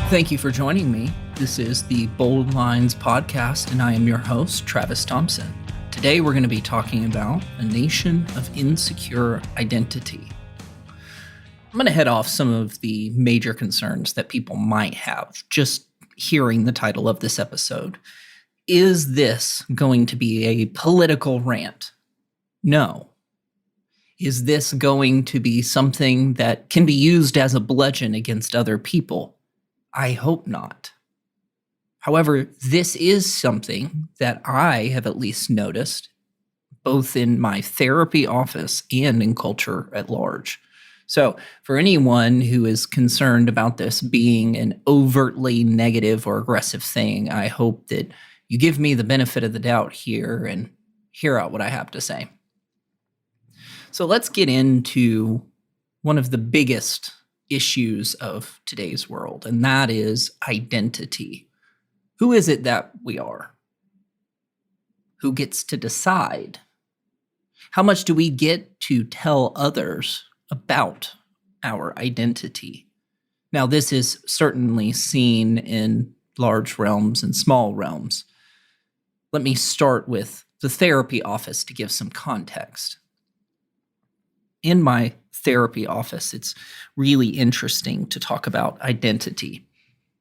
Thank you for joining me. This is the Bold Lines podcast, and I am your host, Travis Thompson. Today, we're going to be talking about a nation of insecure identity. I'm going to head off some of the major concerns that people might have just hearing the title of this episode. Is this going to be a political rant? No. Is this going to be something that can be used as a bludgeon against other people? I hope not. However, this is something that I have at least noticed, both in my therapy office and in culture at large. So, for anyone who is concerned about this being an overtly negative or aggressive thing, I hope that you give me the benefit of the doubt here and hear out what I have to say. So, let's get into one of the biggest issues of today's world, and that is identity. Who is it that we are? Who gets to decide? How much do we get to tell others about our identity? Now, this is certainly seen in large realms and small realms. Let me start with the therapy office to give some context. In my therapy office, it's really interesting to talk about identity.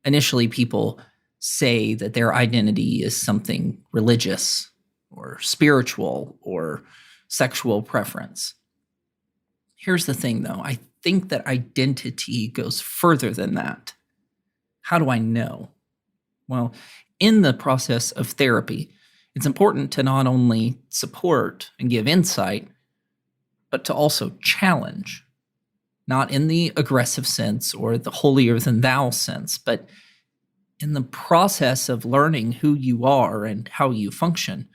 Initially, people say that their identity is something religious or spiritual or sexual preference. Here's the thing, though. I think that identity goes further than that. How do I know? Well, in the process of therapy, it's important to not only support and give insight, but to also challenge, not in the aggressive sense or the holier than thou sense, but in the process of learning who you are and how you function,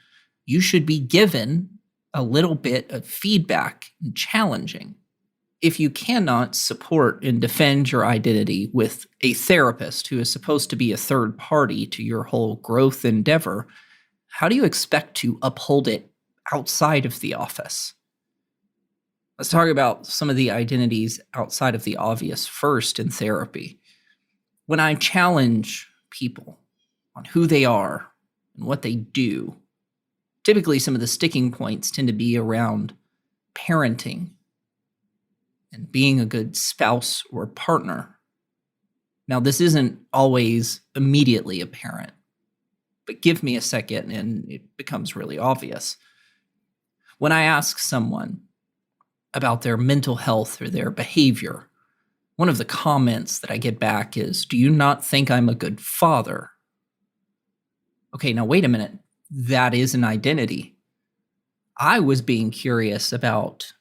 you should be given a little bit of feedback and challenging. If you cannot support and defend your identity with a therapist who is supposed to be a third party to your whole growth endeavor, how do you expect to uphold it outside of the office? Let's talk about some of the identities outside of the obvious first in therapy. When I challenge people on who they are and what they do, typically some of the sticking points tend to be around parenting and being a good spouse or partner. Now, this isn't always immediately apparent, but give me a second and it becomes really obvious. When I ask someone about their mental health or their behavior, one of the comments that I get back is, "Do you not think I'm a good father?" Okay, now wait a minute. That is an identity. I was being curious about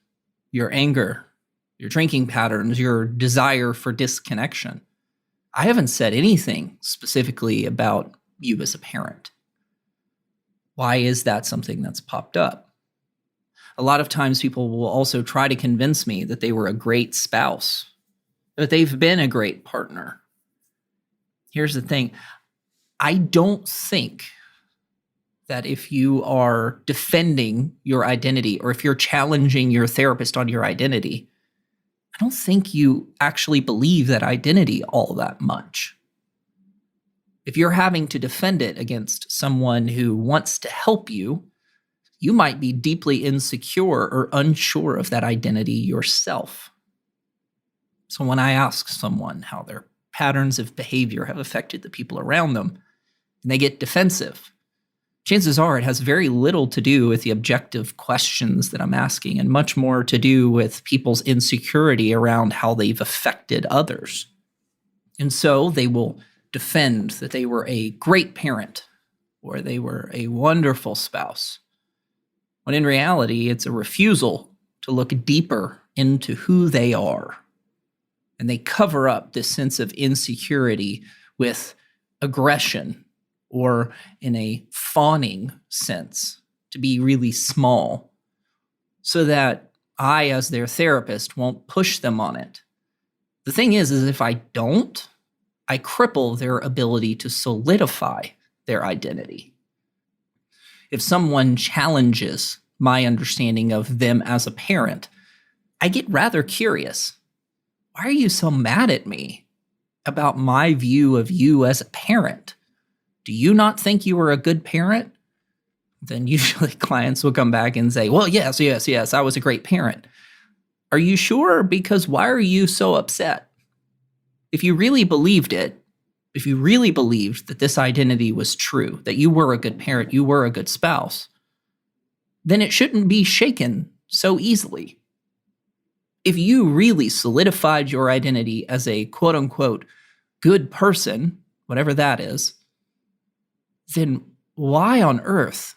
your anger, your drinking patterns, your desire for disconnection. I haven't said anything specifically about you as a parent. Why is that something that's popped up? A lot of times people will also try to convince me that they were a great spouse, that they've been a great partner. Here's the thing. I don't think that if you are defending your identity or if you're challenging your therapist on your identity, I don't think you actually believe that identity all that much. If you're having to defend it against someone who wants to help you, you might be deeply insecure or unsure of that identity yourself. So when I ask someone how their patterns of behavior have affected the people around them, and they get defensive, chances are it has very little to do with the objective questions that I'm asking and much more to do with people's insecurity around how they've affected others. And so they will defend that they were a great parent or they were a wonderful spouse, when in reality, it's a refusal to look deeper into who they are. And they cover up this sense of insecurity with aggression or in a fawning sense, to be really small, so that I, as their therapist, won't push them on it. The thing is if I don't, I cripple their ability to solidify their identity. If someone challenges my understanding of them as a parent, I get rather curious. Why are you so mad at me? about my view of you as a parent. Do you not think you were a good parent? Then usually clients will come back and say, well, yes, I was a great parent. Are you sure? Because why are you so upset? If you really believed it, if you really believed that this identity was true, that you were a good parent, you were a good spouse, then it shouldn't be shaken so easily. If you really solidified your identity as a quote unquote good person, whatever that is, then why on earth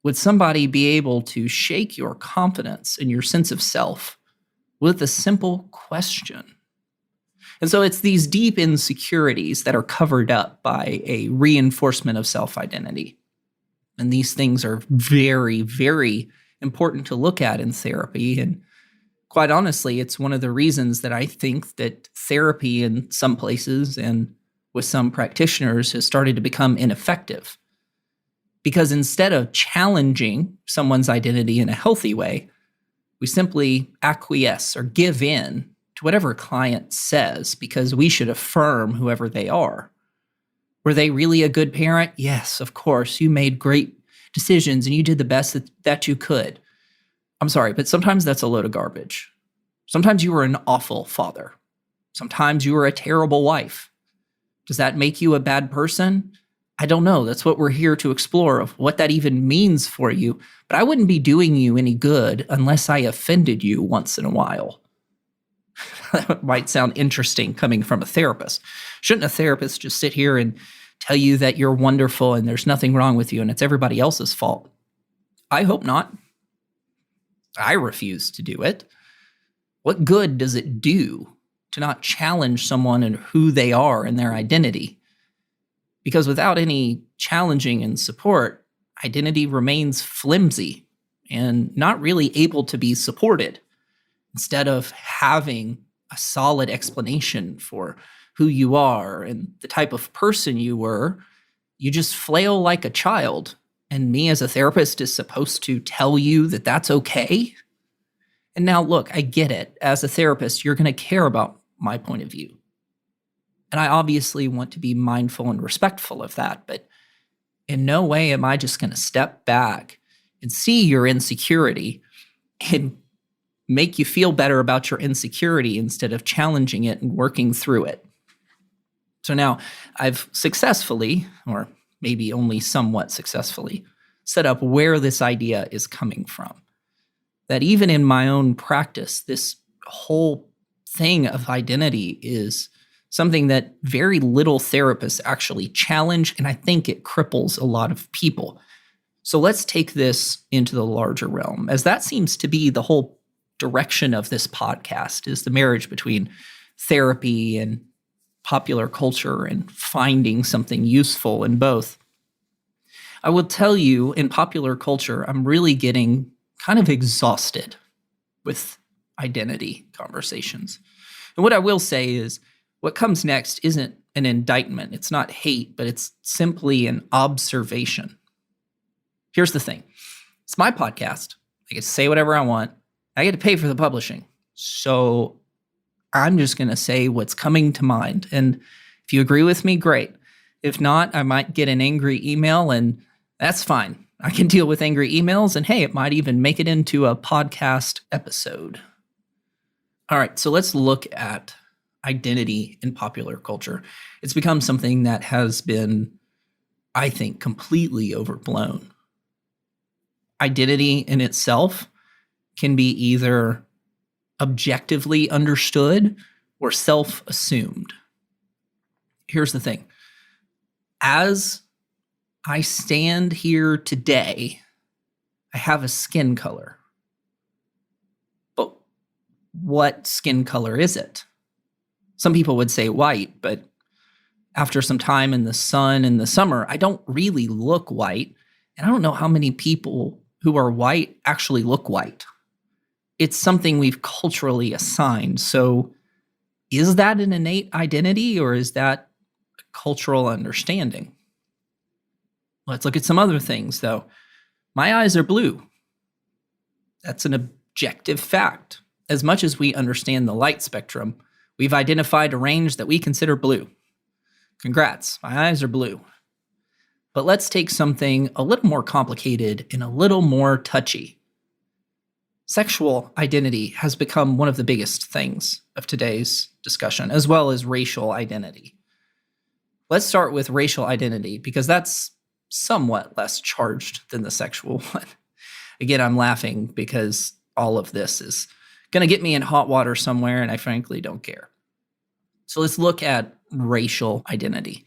would somebody be able to shake your confidence and your sense of self with a simple question? And so it's these deep insecurities that are covered up by a reinforcement of self-identity. And these things are very, very important to look at in therapy. And quite honestly, it's one of the reasons that I think that therapy in some places and with some practitioners has started to become ineffective. Because instead of challenging someone's identity in a healthy way, we simply acquiesce or give in to whatever a client says because we should affirm whoever they are. Were they really a good parent? Yes, of course. You made great decisions and you did the best that you could. I'm sorry, but sometimes that's a load of garbage. Sometimes you were an awful father. Sometimes you were a terrible wife. Does that make you a bad person? I don't know. That's what we're here to explore, of what that even means for you. But I wouldn't be doing you any good unless I offended you once in a while. That might sound interesting coming from a therapist. Shouldn't a therapist just sit here and tell you that you're wonderful and there's nothing wrong with you and it's everybody else's fault? I hope not. I refuse to do it. What good does it do to not challenge someone in who they are and their identity? Because without any challenging and support, identity remains flimsy and not really able to be supported. Instead of having a solid explanation for who you are and the type of person you were, you just flail like a child. And me as a therapist is supposed to tell you that that's okay? And now look, I get it. As a therapist, you're going to care about my point of view. And I obviously want to be mindful and respectful of that, but in no way am I just going to step back and see your insecurity and make you feel better about your insecurity instead of challenging it and working through it. So now I've successfully, or maybe only somewhat successfully, set up where this idea is coming from. That even in my own practice, this whole thing of identity is something that very little therapists actually challenge, and I think it cripples a lot of people. So let's take this into the larger realm, as that seems to be the whole direction of this podcast, is the marriage between therapy and popular culture and finding something useful in both. I will tell you, in popular culture, I'm really getting kind of exhausted with identity conversations. And what I will say is, what comes next isn't an indictment. It's not hate, but it's simply an observation. Here's the thing. It's my podcast. I get to say whatever I want. I get to pay for the publishing. So I'm just going to say what's coming to mind. And if you agree with me, great. If not, I might get an angry email, and that's fine. I can deal with angry emails, and hey, it might even make it into a podcast episode. All right, so let's look at identity in popular culture. It's become something that has been, I think, completely overblown. Identity in itself can be either objectively understood or self-assumed. Here's the thing. As I stand here today, I have a skin color. But what skin color is it? Some people would say white, but after some time in the sun in the summer, I don't really look white. And I don't know how many people who are white actually look white. It's something we've culturally assigned. So is that an innate identity, or is that a cultural understanding? Let's look at some other things, though. My eyes are blue. That's an objective fact. As much as we understand the light spectrum, We've identified a range that we consider blue. Congrats, my eyes are blue. But let's take something a little more complicated and a little more touchy. Sexual identity has become one of the biggest things of today's discussion, as well as racial identity. Let's start with racial identity, because that's somewhat less charged than the sexual one. Again, I'm laughing because all of this is going to get me in hot water somewhere, and I frankly don't care. So let's look at racial identity.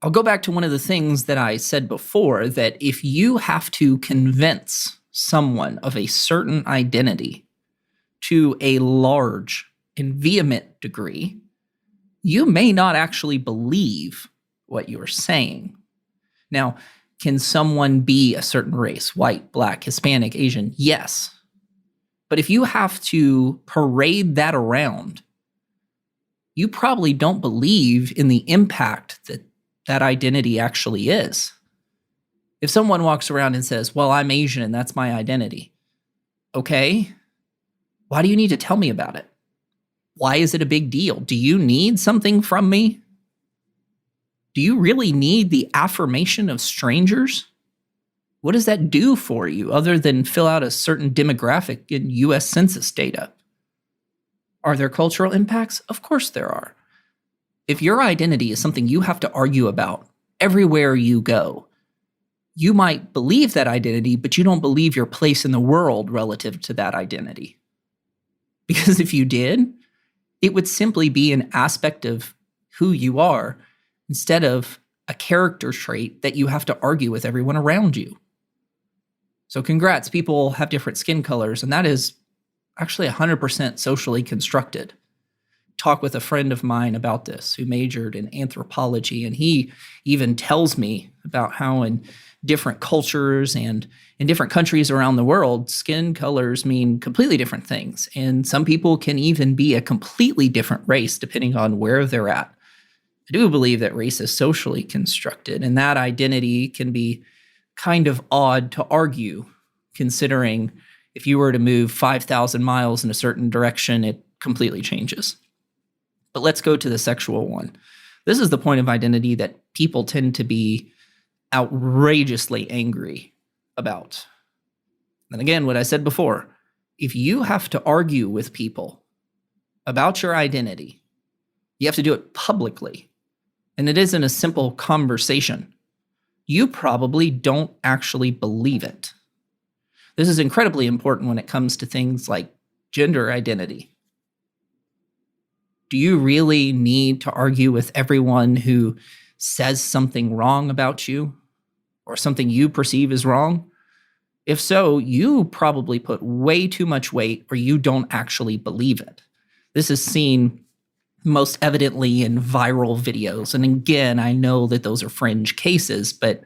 I'll go back to one of the things that I said before, that if you have to convince someone of a certain identity to a large and vehement degree, you may not actually believe what you're saying. Now, can someone be a certain race, white, black, Hispanic, Asian? Yes. But if you have to parade that around, you probably don't believe in the impact that that identity actually is. If someone walks around and says, well, I'm Asian and that's my identity. Okay, why do you need to tell me about it? Why is it a big deal? Do you need something from me? Do you really need the affirmation of strangers? What does that do for you other than fill out a certain demographic in US Census data? Are there cultural impacts? Of course there are. If your identity is something you have to argue about everywhere you go, you might believe that identity, but you don't believe your place in the world relative to that identity. Because if you did, it would simply be an aspect of who you are instead of a character trait that you have to argue with everyone around you. So congrats, people have different skin colors, and that is actually 100% socially constructed. Talk with a friend of mine about this who majored in anthropology, and he even tells me about how in different cultures and in different countries around the world, skin colors mean completely different things. And some people can even be a completely different race depending on where they're at. I do believe that race is socially constructed, and that identity can be kind of odd to argue, considering if you were to move 5,000 miles in a certain direction, it completely changes. But let's go to the sexual one. This is the point of identity that people tend to be outrageously angry about. And again, what I said before, if you have to argue with people about your identity, you have to do it publicly, and it isn't a simple conversation, you probably don't actually believe it. This is incredibly important when it comes to things like gender identity. Do you really need to argue with everyone who says something wrong about you or something you perceive as wrong? If so, you probably put way too much weight or you don't actually believe it. This is seen most evidently in viral videos. And again, I know that those are fringe cases, but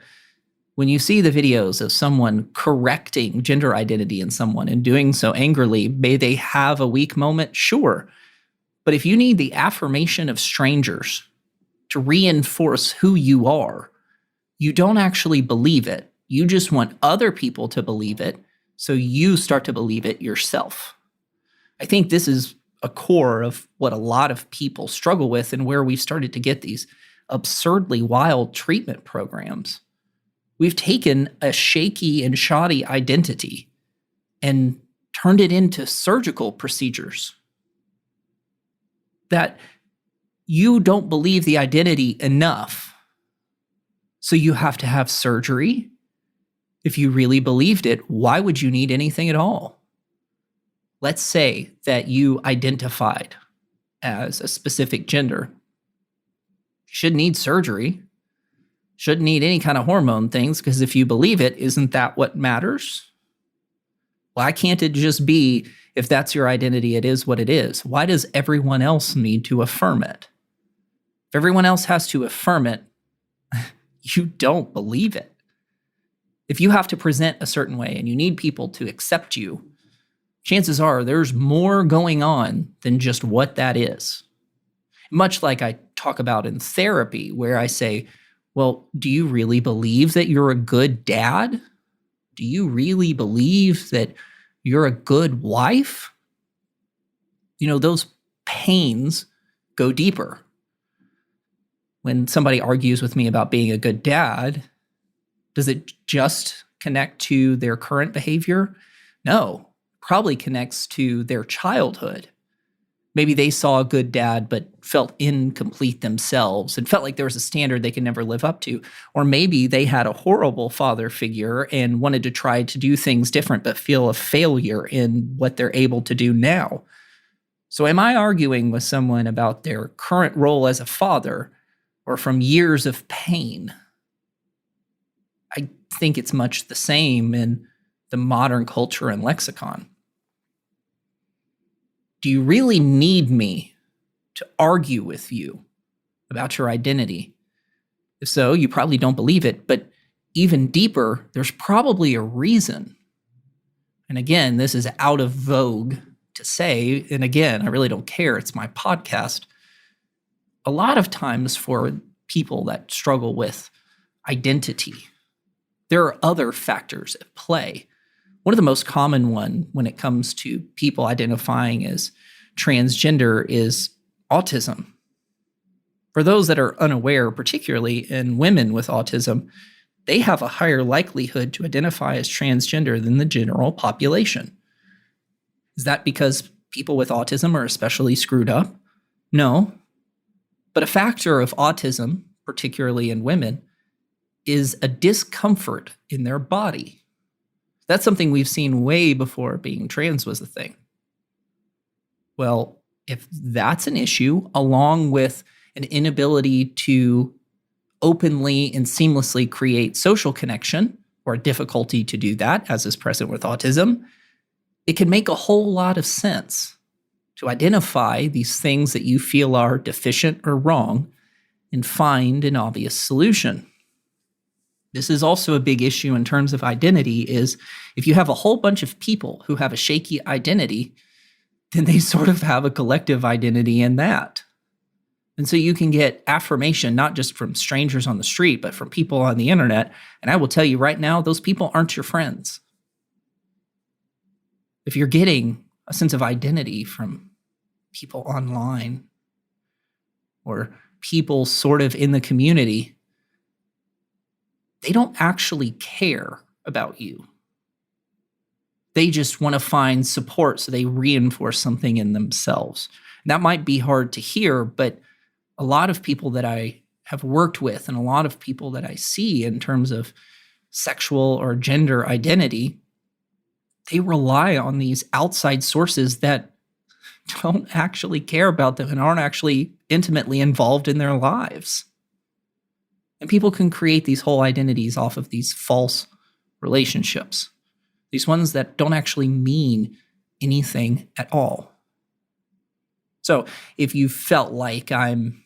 when you see the videos of someone correcting gender identity in someone and doing so angrily, may they have a weak moment? Sure. But if you need the affirmation of strangers to reinforce who you are, you don't actually believe it. You just want other people to believe it, so you start to believe it yourself. I think this is a core of what a lot of people struggle with and where we've started to get these absurdly wild treatment programs. We've taken a shaky and shoddy identity and turned it into surgical procedures. That you don't believe the identity enough, so you have to have surgery. If you really believed it, why would you need anything at all? Let's say that you identified as a specific gender. You shouldn't need surgery. Shouldn't need any kind of hormone things, because if you believe it, isn't that what matters? Why can't it just be, if that's your identity, it is what it is? Why does everyone else need to affirm it? If everyone else has to affirm it, you don't believe it. If you have to present a certain way and you need people to accept you, chances are there's more going on than just what that is. Much like I talk about in therapy, where I say, well, do you really believe that you're a good dad? Do you really believe that you're a good wife? You know, those pains go deeper. When somebody argues with me about being a good dad, does it just connect to their current behavior? No, probably connects to their childhood. Maybe they saw a good dad but felt incomplete themselves and felt like there was a standard they could never live up to. Or maybe they had a horrible father figure and wanted to try to do things different but feel a failure in what they're able to do now. So am I arguing with someone about their current role as a father or from years of pain? I think it's much the same in the modern culture and lexicon. Do you really need me to argue with you about your identity? If so, you probably don't believe it, but even deeper, there's probably a reason. And again, this is out of vogue to say, and again, I really don't care, it's my podcast. A lot of times for people that struggle with identity, there are other factors at play. One of the most common one when it comes to people identifying as transgender is autism. For those that are unaware, particularly in women with autism, they have a higher likelihood to identify as transgender than the general population. Is that because people with autism are especially screwed up? No. But a factor of autism, particularly in women, is a discomfort in their body. That's something we've seen way before being trans was a thing. Well, if that's an issue, along with an inability to openly and seamlessly create social connection, or a difficulty to do that, as is present with autism, it can make a whole lot of sense to identify these things that you feel are deficient or wrong and find an obvious solution. This is also a big issue in terms of identity is if you have a whole bunch of people who have a shaky identity, then they sort of have a collective identity in that. And so you can get affirmation, not just from strangers on the street, but from people on the internet. And I will tell you right now, those people aren't your friends. If you're getting a sense of identity from people online or people sort of in the community, they don't actually care about you. They just want to find support, so they reinforce something in themselves. And that might be hard to hear, but a lot of people that I have worked with and a lot of people that I see in terms of sexual or gender identity, they rely on these outside sources that don't actually care about them and aren't actually intimately involved in their lives. And people can create these whole identities off of these false relationships, these ones that don't actually mean anything at all. So if you felt like I'm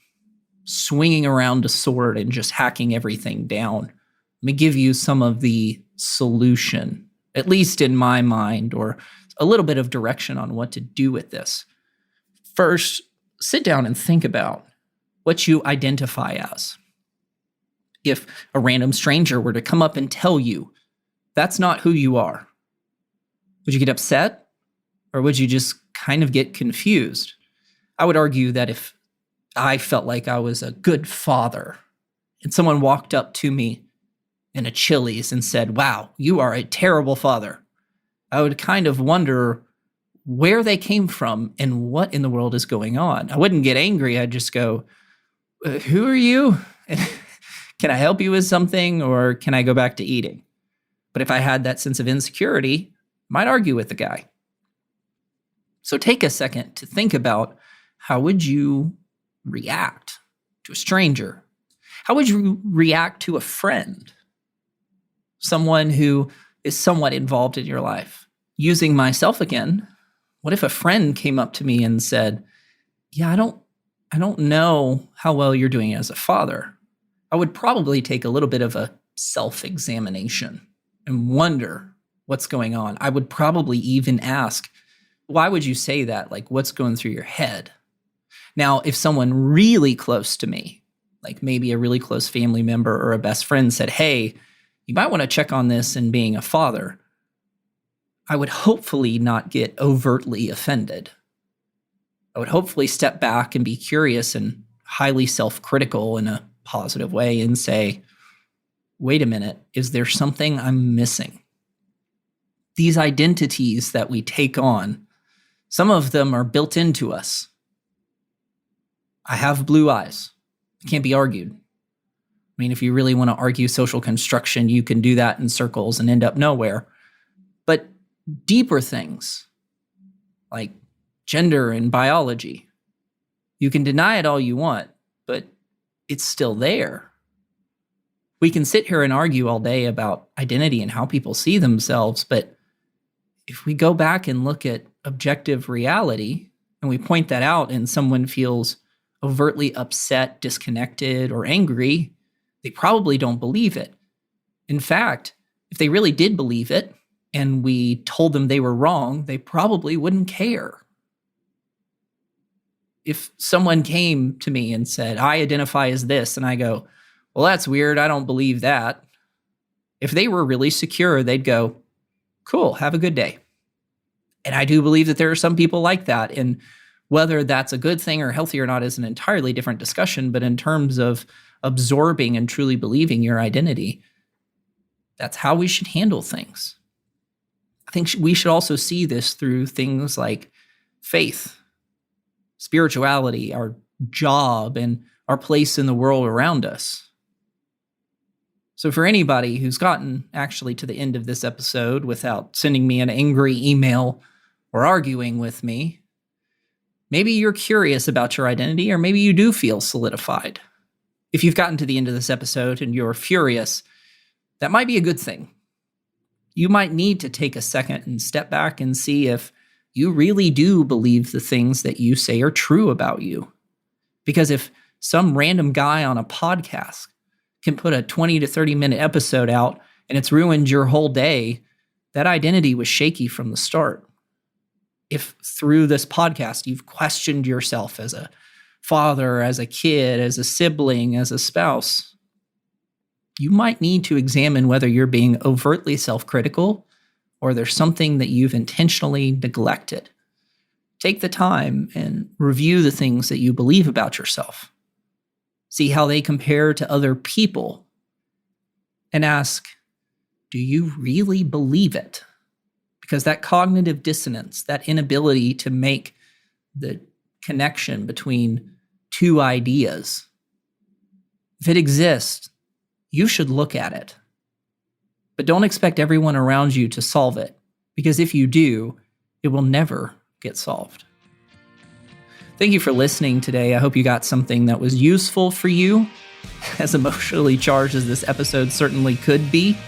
swinging around a sword and just hacking everything down, let me give you some of the solution, at least in my mind, or a little bit of direction on what to do with this. First, sit down and think about what you identify as. If a random stranger were to come up and tell you that's not who you are, would you get upset or would you just kind of get confused? I would argue that if I felt like I was a good father and someone walked up to me in a Chili's and said, "Wow, you are a terrible father," I would kind of wonder where they came from and what in the world is going on. I wouldn't get angry. I'd just go, "Who are you? Can I help you with something or can I go back to eating?" But if I had that sense of insecurity, I might argue with the guy. So take a second to think about how would you react to a stranger? How would you react to a friend? Someone who is somewhat involved in your life. Using myself again, what if a friend came up to me and said, "Yeah, I don't know how well you're doing as a father." I would probably take a little bit of a self-examination and wonder what's going on. I would probably even ask, why would you say that? Like, what's going through your head? Now, if someone really close to me, like maybe a really close family member or a best friend said, "Hey, you might want to check on this in being a father," I would hopefully not get overtly offended. I would hopefully step back and be curious and highly self-critical in a positive way and say, wait a minute, is there something I'm missing? These identities that we take on, some of them are built into us. I have blue eyes. It can't be argued. I mean, if you really want to argue social construction, you can do that in circles and end up nowhere. But deeper things like gender and biology, you can deny it all you want, but it's still there. We can sit here and argue all day about identity and how people see themselves, but if we go back and look at objective reality and we point that out and someone feels overtly upset, disconnected, or angry, they probably don't believe it. In fact, if they really did believe it and we told them they were wrong, they probably wouldn't care. If someone came to me and said, I identify as this, and I go, well, that's weird, I don't believe that. If they were really secure, they'd go, cool, have a good day. And I do believe that there are some people like that. And whether that's a good thing or healthy or not is an entirely different discussion. But in terms of absorbing and truly believing your identity, that's how we should handle things. I think we should also see this through things like faith, spirituality, our job, and our place in the world around us. So for anybody who's gotten actually to the end of this episode without sending me an angry email or arguing with me, maybe you're curious about your identity, or maybe you do feel solidified. If you've gotten to the end of this episode and you're furious, that might be a good thing. You might need to take a second and step back and see if you really do believe the things that you say are true about you. Because if some random guy on a podcast can put a 20 to 30 minute episode out and it's ruined your whole day, that identity was shaky from the start. If through this podcast you've questioned yourself as a father, as a kid, as a sibling, as a spouse, you might need to examine whether you're being overtly self-critical or there's something that you've intentionally neglected. Take the time and review the things that you believe about yourself. See how they compare to other people, and ask, do you really believe it? Because that cognitive dissonance, that inability to make the connection between two ideas, if it exists, you should look at it. But don't expect everyone around you to solve it, because if you do, it will never get solved. Thank you for listening today. I hope you got something that was useful for you. As emotionally charged as this episode certainly could be,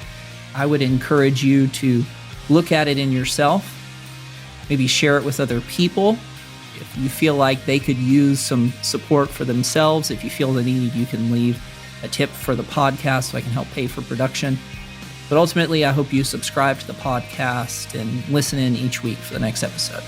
I would encourage you to look at it in yourself, maybe share it with other people. If you feel like they could use some support for themselves, if you feel the need, you can leave a tip for the podcast so I can help pay for production. But ultimately, I hope you subscribe to the podcast and listen in each week for the next episode.